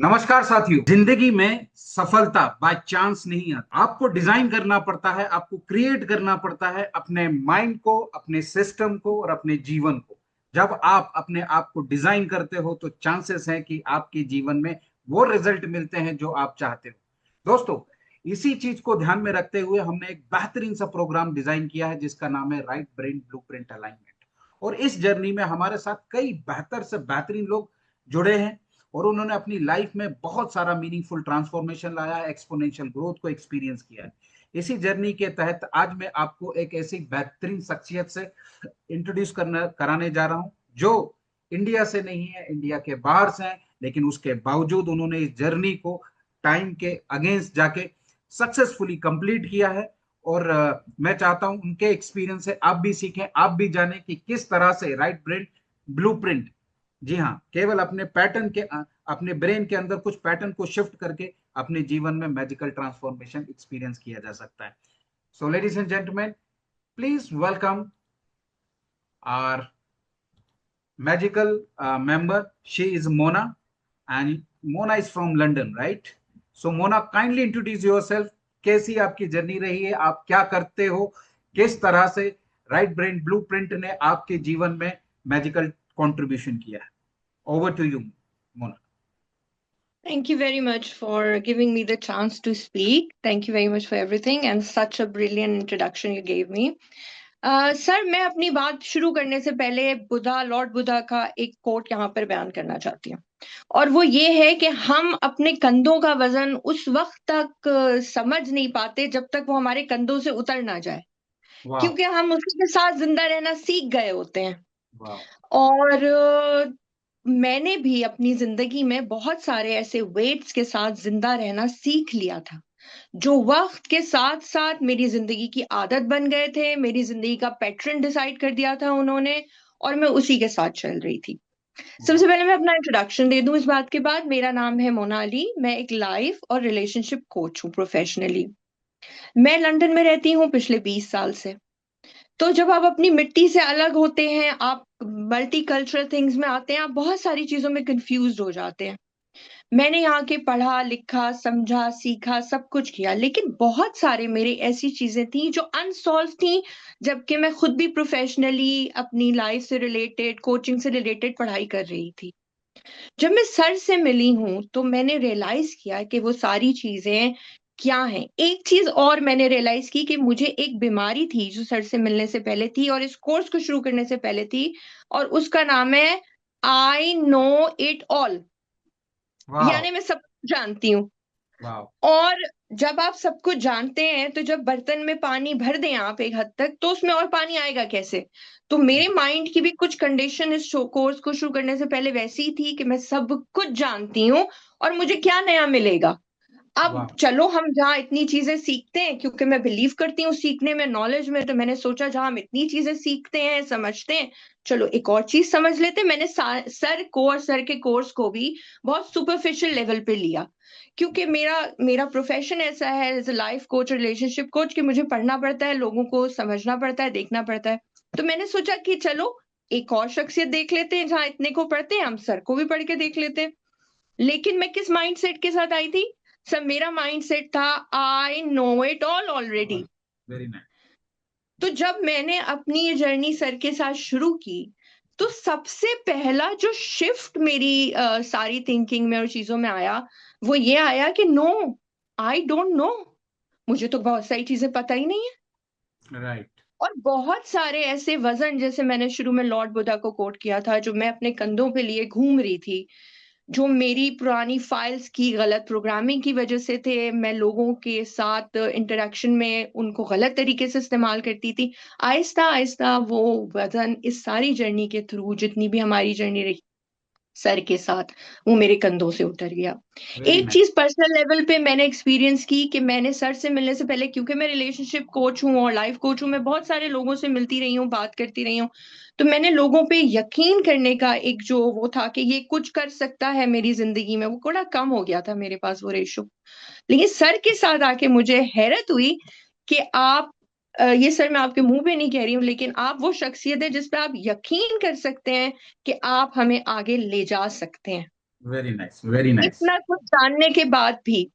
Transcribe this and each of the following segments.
नमस्कार साथियों। जिंदगी में सफलता बाय चांस नहीं आती। आपको डिजाइन करना पड़ता है, आपको क्रिएट करना पड़ता है अपने माइंड को, अपने सिस्टम को और अपने जीवन को। जब आप अपने आप को डिजाइन करते हो तो चांसेस है कि आपके जीवन में वो रिजल्ट मिलते हैं जो आप चाहते हो। दोस्तों, इसी चीज को ध्यान में रखते हुए हमने एक बेहतरीन सा प्रोग्राम डिजाइन किया है जिसका नाम है राइट ब्रेन ब्लूप्रिंट अलाइनमेंट। और इस जर्नी में हमारे साथ कई बेहतर से बेहतरीन लोग जुड़े हैं और उन्होंने अपनी लाइफ में बहुत सारा मीनिंगफुल ट्रांसफॉर्मेशन लाया है, एक्सपोनेंशियल ग्रोथ को एक्सपीरियंस किया है। इसी जर्नी के तहत आज मैं आपको एक ऐसी बेहतरीन शख्सियत से इंट्रोड्यूस करना कराने जा रहा हूं जो इंडिया से नहीं है, इंडिया के बाहर से है, लेकिन उसके बावजूद उन्होंने इस जर्नी को टाइम के अगेंस्ट जाके सक्सेसफुली कंप्लीट किया है। और मैं चाहता हूं उनके एक्सपीरियंस से आप भी सीखें, आप भी जानें कि किस तरह से राइट ब्रेन ब्लूप्रिंट, जी हाँ, केवल अपने पैटर्न के अपने ब्रेन के अंदर कुछ पैटर्न को शिफ्ट करके अपने जीवन में मैजिकल ट्रांसफॉर्मेशन एक्सपीरियंस किया जा सकता है। So ladies and gentleman, please welcome our magical member. She is Mona, and Mona is from London, right? So Mona, kindly introduce yourself. कैसी आपकी जर्नी रही है, आप क्या करते हो, किस तरह से राइट ब्रेन ब्लूप्रिंट ने आपके जीवन में मैजिकल कंट्रीब्यूशन किया है। Over to you Mona. Thank you very much for giving me the chance to speak. Thank you very much for everything and such a brilliant introduction you gave me. Sir, मैं अपनी बात शुरू करने से पहले Lord Buddha का एक कोट यहाँ पर बयान करना चाहती हूँ। और वो ये है कि हम अपने कंधों का वजन उस वक्त तक समझ नहीं पाते जब तक वो हमारे कंधों से उतर ना जाए, क्योंकि हम उसके साथ जिंदा रहना सीख गए होते हैं। और मैंने भी अपनी जिंदगी में बहुत सारे ऐसे वेट्स के साथ जिंदा रहना सीख लिया था, जो वक्त के साथ साथ मेरी जिंदगी की आदत बन गए थे, मेरी जिंदगी का पैटर्न डिसाइड कर दिया था उन्होंने, और मैं उसी के साथ चल रही थी। सबसे पहले मैं अपना इंट्रोडक्शन दे दूं इस बात के बाद। मेरा नाम है मोना अली। मैं एक लाइफ और रिलेशनशिप कोच हूँ प्रोफेशनली। मैं लंदन में रहती हूँ पिछले 20 साल से। तो जब आप अपनी मिट्टी से अलग होते हैं, आप मल्टी कल्चरल थिंग्स में आते हैं, आप बहुत सारी चीजों में कंफ्यूज हो जाते हैं। मैंने यहाँ के पढ़ा लिखा समझा सीखा सब कुछ किया, लेकिन बहुत सारे मेरे ऐसी चीजें थी जो अनसॉल्व थी, जबकि मैं खुद भी प्रोफेशनली अपनी लाइफ से रिलेटेड, कोचिंग से रिलेटेड पढ़ाई कर रही थी। जब मैं सर से मिली हूं तो मैंने रियलाइज किया कि वो सारी चीजें क्या हैं। एक चीज और मैंने रियलाइज की कि मुझे एक बीमारी थी जो सर से मिलने से पहले थी और इस कोर्स को शुरू करने से पहले थी, और उसका नाम है आई नो इट ऑल। यानी मैं सब कुछ जानती हूँ। और जब आप सब कुछ जानते हैं तो जब बर्तन में पानी भर दें आप एक हद तक, तो उसमें और पानी आएगा कैसे? तो मेरे माइंड की भी कुछ कंडीशन इस कोर्स को शुरू करने से पहले वैसी ही थी कि मैं सब कुछ जानती हूँ और मुझे क्या नया मिलेगा। अब चलो, हम जहाँ इतनी चीजें सीखते हैं, क्योंकि मैं बिलीव करती हूँ सीखने में, नॉलेज में, तो मैंने सोचा जहाँ हम इतनी चीजें सीखते हैं समझते हैं, चलो एक और चीज समझ लेते हैं। मैंने सर के कोर्स को भी बहुत सुपरफिशियल लेवल पे लिया, क्योंकि मेरा मेरा प्रोफेशन ऐसा है as a life coach, relationship coach, कि मुझे पढ़ना पड़ता है, लोगों को समझना पड़ता है, देखना पड़ता है। तो मैंने सोचा कि चलो एक और शख्सियत देख लेते हैं, जहाँ इतने को पढ़ते हैं हम सर को भी पढ़ के देख लेते हैं। लेकिन मैं किस माइंडसेट के साथ आई थी? सर, मेरा माइंडसेट था I know it all already. Very nice. तो जब मैंने अपनी ये जर्नी सर के साथ शुरू की, तो सबसे पहला जो शिफ्ट मेरी सारी थिंकिंग में और चीजों में आया, वो ये आया कि नो, आई डोंट नो। मुझे तो बहुत सारी चीजें पता ही नहीं है। राइट। और बहुत सारे ऐसे वजन, जैसे मैंने शुरू में लॉर्ड बुद्धा को कोट किया था, जो मैं अपने कंधों पे लिए घूम रही थी, जो मेरी पुरानी फाइल्स की गलत प्रोग्रामिंग की वजह से थे। मैं लोगों के साथ इंटरेक्शन में उनको गलत तरीके से इस्तेमाल करती थी। आहिस्ता आहिस्ता वो वजन इस सारी जर्नी के थ्रू, जितनी भी हमारी जर्नी रही सर के साथ, वो मेरे कंधों से उतर गया। एक चीज पर्सनल लेवल पे मैंने एक्सपीरियंस की कि मैंने सर से मिलने से पहले, क्योंकि मैं रिलेशनशिप कोच हूँ और लाइफ कोच हूँ, मैं बहुत सारे लोगों से मिलती रही हूँ, बात करती रही हूँ, तो मैंने लोगों पे यकीन करने का एक जो वो था कि ये कुछ कर सकता है मेरी जिंदगी में, वो थोड़ा कम हो गया था मेरे पास वो रेशो। लेकिन सर के साथ आके मुझे हैरत हुई कि आप ये सर मैं आपके मुंह पे नहीं कह रही हूँ, लेकिन आप वो शख्सियत है जिस पे आप यकीन कर सकते हैं कि आप हमें आगे ले जा सकते हैं। Very nice, very nice. इतना कुछ जानने के बाद भी।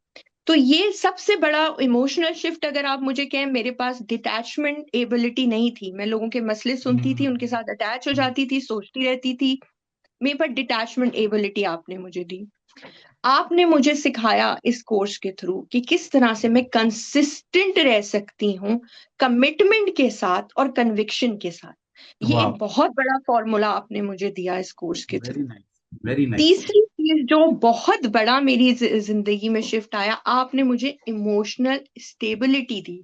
तो ये सबसे बड़ा इमोशनल शिफ्ट, अगर आप मुझे कहें, मेरे पास डिटैचमेंट एबिलिटी नहीं थी। मैं लोगों के मसले सुनती थी, उनके साथ अटैच हो जाती थी, सोचती रहती थी। मेरे पर डिटैचमेंट एबिलिटी आपने मुझे दी। आपने मुझे सिखाया इस कोर्स के थ्रू कि किस तरह से मैं कंसिस्टेंट रह सकती हूँ, कमिटमेंट के साथ और कन्विक्शन के साथ। ये वाह, एक बहुत बड़ा फॉर्मूला आपने मुझे दिया इस कोर्स के very through. Nice, very nice. तीसरी चीज जो बहुत बड़ा मेरी जिंदगी में शिफ्ट आया, आपने मुझे इमोशनल स्टेबिलिटी दी।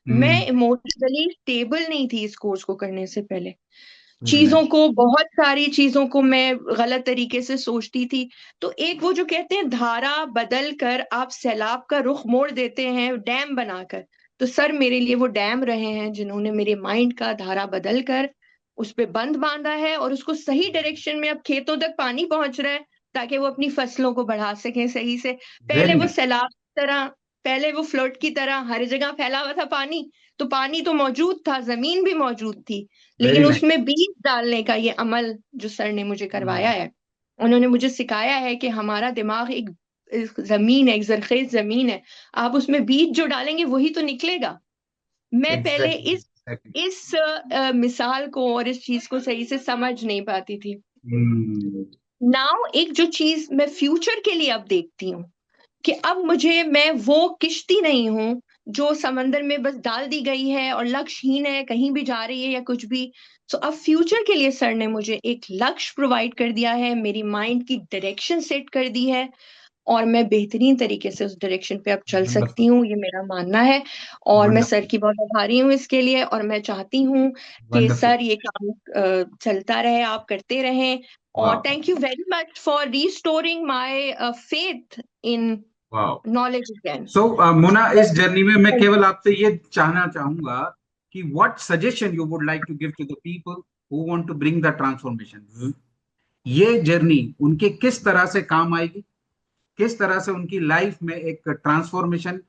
मैं हम्म। इमोशनली स्टेबल नहीं थी इस कोर्स को करने से पहले। वेरी चीजों नाइस। को, बहुत सारी चीजों को मैं गलत तरीके से सोचती थी। तो एक वो जो कहते हैं, धारा बदल कर आप सैलाब का रुख मोड़ देते हैं डैम बनाकर। तो सर मेरे लिए वो डैम रहे हैं जिन्होंने मेरे माइंड का धारा बदल कर उस पे बंद बांधा है, और उसको सही डायरेक्शन में अब खेतों तक पानी पहुंच रहा है, ताकि वो अपनी फसलों को बढ़ा सकें सही से। पहले वेरी वो नाइस। सैलाब की तरह, पहले वो फ्लड की तरह हर जगह फैला हुआ था पानी। तो पानी तो मौजूद था, जमीन भी मौजूद थी, वेरी लेकिन नाइस। उसमें बीज डालने का ये अमल जो सर ने मुझे करवाया है, उन्होंने मुझे सिखाया है कि हमारा दिमाग एक जमीन है, एक जरखेज जमीन है। आप उसमें बीज जो डालेंगे वही तो निकलेगा। मैं पहले एग्जैक्टली, इस एग्जैक्टली। इस मिसाल को और इस चीज को सही से समझ नहीं पाती थी। हम्म। नाउ एक जो चीज मैं फ्यूचर के लिए अब देखती हूँ, कि अब मुझे, मैं वो किश्ती नहीं हूं जो समंदर में बस डाल दी गई है और लक्ष्यहीन है, कहीं भी जा रही है या कुछ भी। सो अब फ्यूचर के लिए सर ने मुझे एक लक्ष्य प्रोवाइड कर दिया है, मेरी माइंड की डायरेक्शन सेट कर दी है, और मैं बेहतरीन तरीके से उस डायरेक्शन पे अब चल सकती वंडरफुल, हूँ, ये मेरा मानना है। और मैं सर वंडरफुल, की बहुत आभारी हूँ इसके लिए, और मैं चाहती हूँ कि वंडरफुल। सर ये काम चलता रहे, आप करते रहें। और वाह, thank you very much for restoring my faith in वाह। knowledge again. सो मोना, इस जर्नी में मैं केवल आपसे ये जानना चाहूंगा कि what suggestion you would like to give to the people who want to bring the transformation. ये जर्नी उनके किस तरह से काम आएगी, किस तरह से उनकी लाइफ में एक ट्रांसफॉर्मेशन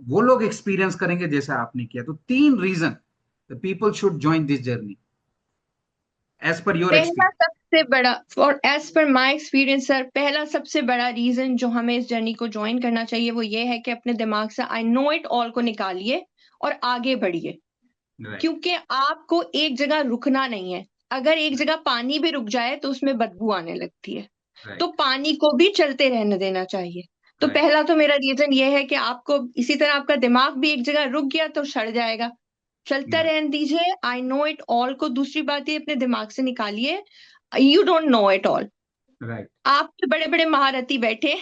वो लोग एक्सपीरियंस करेंगे जैसा आपने किया। तो 3 reason the people should join this journey as per your पहला एक्सपीरियंस। सबसे बड़ा, और as per my experience sir, पहला सबसे बड़ा रीजन जो हमें इस जर्नी को ज्वाइन करना चाहिए वो ये है कि अपने दिमाग से आई नो इट ऑल को निकालिए और आगे बढ़िए। राइट, क्योंकि आपको एक जगह रुकना नहीं है। अगर एक राइट, जगह पानी भी रुक जाए तो उसमें बदबू आने लगती है। तो राइट, पानी को भी चलते रहने देना चाहिए। तो राइट, पहला तो मेरा रीजन ये है कि आपको, इसी तरह आपका दिमाग भी एक जगह रुक गया तो सड़ जाएगा, चलता राइट, रहने दीजिए। आई नो इट ऑल को दूसरी बात ये अपने दिमाग से निकालिए, you don't know it all. Right, आपके बड़े बड़े महारथी बैठे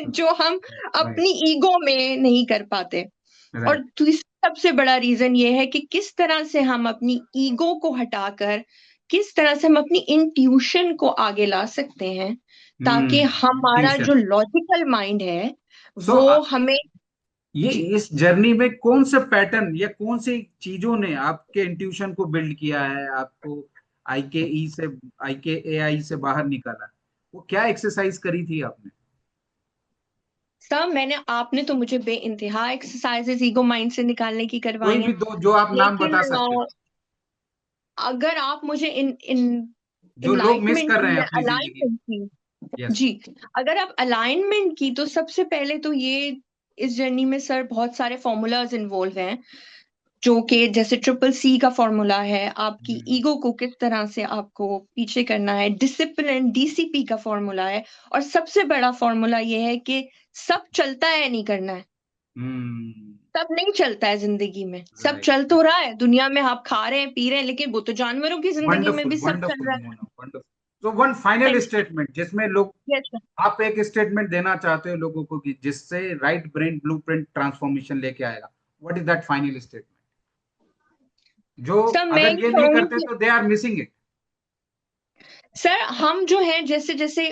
जो हम राइट, अपनी ईगो में नहीं कर पाते। और राइट। दूसरा सबसे बड़ा रीजन ये है कि किस तरह से हम अपनी ईगो को हटाकर, किस तरह से हम अपनी इंट्यूशन को आगे ला सकते हैं, ताकि हमारा इंट्यूशन। जो लॉजिकल माइंड है सो वो हमें। ये जी इस जर्नी में कौन से पैटर्न या कौन सी चीजों ने आपके इंट्यूशन को बिल्ड किया है, आपको आई के ई से, आई के ए आई से बाहर निकाला? वो क्या एक्सरसाइज करी थी आपने? सब मैंने, आपने तो मुझे बे इंतहा एक्सरसाइजेस ईगो माइंड से निकालने की कोई करवाई भी हैं। दो जो आप नाम लेकिन बता सकते हो, अगर आप मुझे इन इन जो लोग मिस इनलाइटमेंट कर रहे की हैं या अपनी जिंदगी अलाइनमेंट की, में। यस। जी, अगर आप अलाइनमेंट की, तो सबसे पहले तो ये, इस जर्नी में सर बहुत सारे फॉर्मूलाज इन्वॉल्व हैं, जो कि जैसे ट्रिपल सी का फॉर्मूला है, आपकी ईगो को किस तरह से आपको पीछे करना है, डिसिप्लिन डीसीपी का फॉर्मूला है, और सबसे बड़ा फॉर्मूला ये है कि सब चलता है नहीं करना है। हम्म। सब नहीं चलता है जिंदगी में, सब राइट, चल तो राइट। रहा है दुनिया में, आप खा रहे हैं पी रहे हैं, लेकिन वो तो जानवरों की जिंदगी में वंडरफुल, भी सब चल वंडरफुल रहा मोना, वंडरफुल। तो वन फाइनल है। स्टेटमेंट जिसमें लोग, यस सर। आप एक स्टेटमेंट देना चाहते हो लोगों को कि जिससे राइट ब्रेन ब्लूप्रिंट ट्रांसफॉर्मेशन लेके आएगा, what is that final statement जो सर मैं अगर ये ये नहीं कहूंगी करते कि तो they are missing it? Sir हम जो हैं, जैसे जैसे,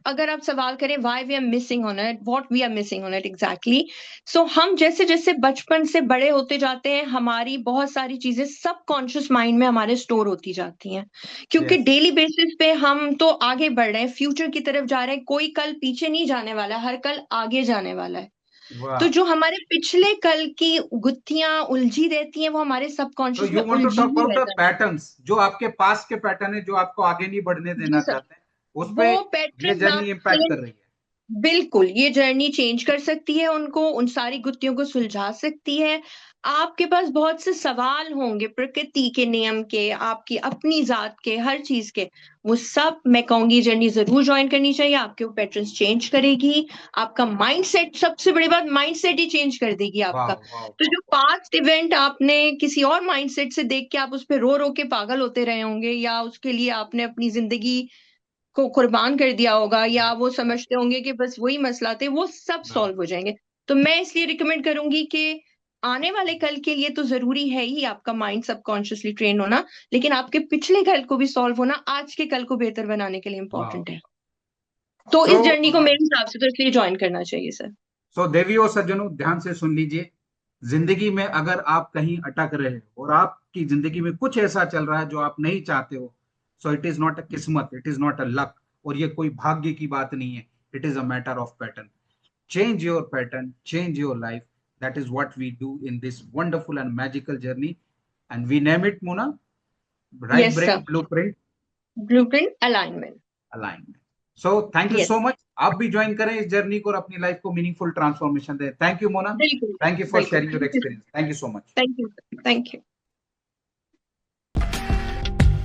अगर आप सवाल करें why we are missing on it, what we are missing on it exactly, so हम जैसे जैसे बचपन से बड़े होते जाते हैं, हमारी बहुत सारी चीजें सब कॉन्शियस माइंड में हमारे स्टोर होती जाती हैं, क्योंकि यस। डेली बेसिस पे हम तो आगे बढ़ रहे हैं, फ्यूचर की तरफ जा रहे हैं, कोई कल पीछे नहीं जाने वाला है, हर कल आगे जाने वाला है। तो वाह। जो हमारे पिछले कल की गुत्थियां उलझी रहती हैं, वो हमारे तो सबकॉन्शियस में यू वांट टू उलझी टॉक ही अबाउट रह द जाती पैटर्न्स जो आपके पास के पैटर्न है, जो आपको आगे नहीं बढ़ने हैं। जी देना सर। चाहते हैं। उस पे वो ये पैटर्न जर्नी इम्पैक्ट कर रही है। बिल्कुल, ये जर्नी चेंज कर सकती है उनको, उन सारी गुत्थियों को सुलझा सकती है। आपके पास बहुत से सवाल होंगे प्रकृति के नियम के, आपकी अपनी ज़ात के, हर चीज़ के, वो सब मैं कहूँगी जर्नी ज़रूर जॉइन करनी चाहिए। आपके वो पैटर्न्स चेंज करेगी, आपका माइंडसेट, सबसे बड़ी बात माइंडसेट ही चेंज कर देगी वाह आपका। वाह तो जो पास्ट इवेंट आपने किसी और माइंडसेट से देख के आप उस पे रो-रो के पागल होते रहे होंगे या उसके लिए आपने अपनी ज़िंदगी को कुर्बान कर दिया होगा या वो समझते होंगे कि बस वही मसला थे, वो सब वाह। सॉल्व हो जाएँगे। तो मैं इसलिए रिकमेंड करूँगी कि आने वाले कल के लिए तो ज़रूरी है ही आपका माइंड सबकॉन्शियसली ट्रेन होना, लेकिन आपके पिछले कल को भी सॉल्व होना आज के कल को बेहतर बनाने के लिए वाह। इम्पोर्टेंट है। तो सो इस जर्नी को मेरे हिसाब से तो इसलिए जॉइन करना चाहिए सर। सो देवी और सज्जनों, ध्यान से सुन लीजिए। जिंदगी में अगर आप कहीं अटक रहे हो और आपकी जिंदगी में कुछ ऐसा चल रहा है जो आप नहीं चाहते हो, so it is not a किस्मत, it is not a luck, और ये कोई भाग्य की बात नहीं है। It is a matter of pattern. Change your pattern, change your life. That is what we do in this wonderful and magical journey. And we name it, Mona, Right yes Brain sir, Blueprint blueprint alignment. Alignment. So, thank you yes, so much. आप भी join करें इस journey को और अपनी life को meaningful transformation दें। Thank you, Mona. बिल्कुल, थैंक यू फॉर बिल्कुल। Sharing your thank you, experience. Thank you so much. Thank you, thank you.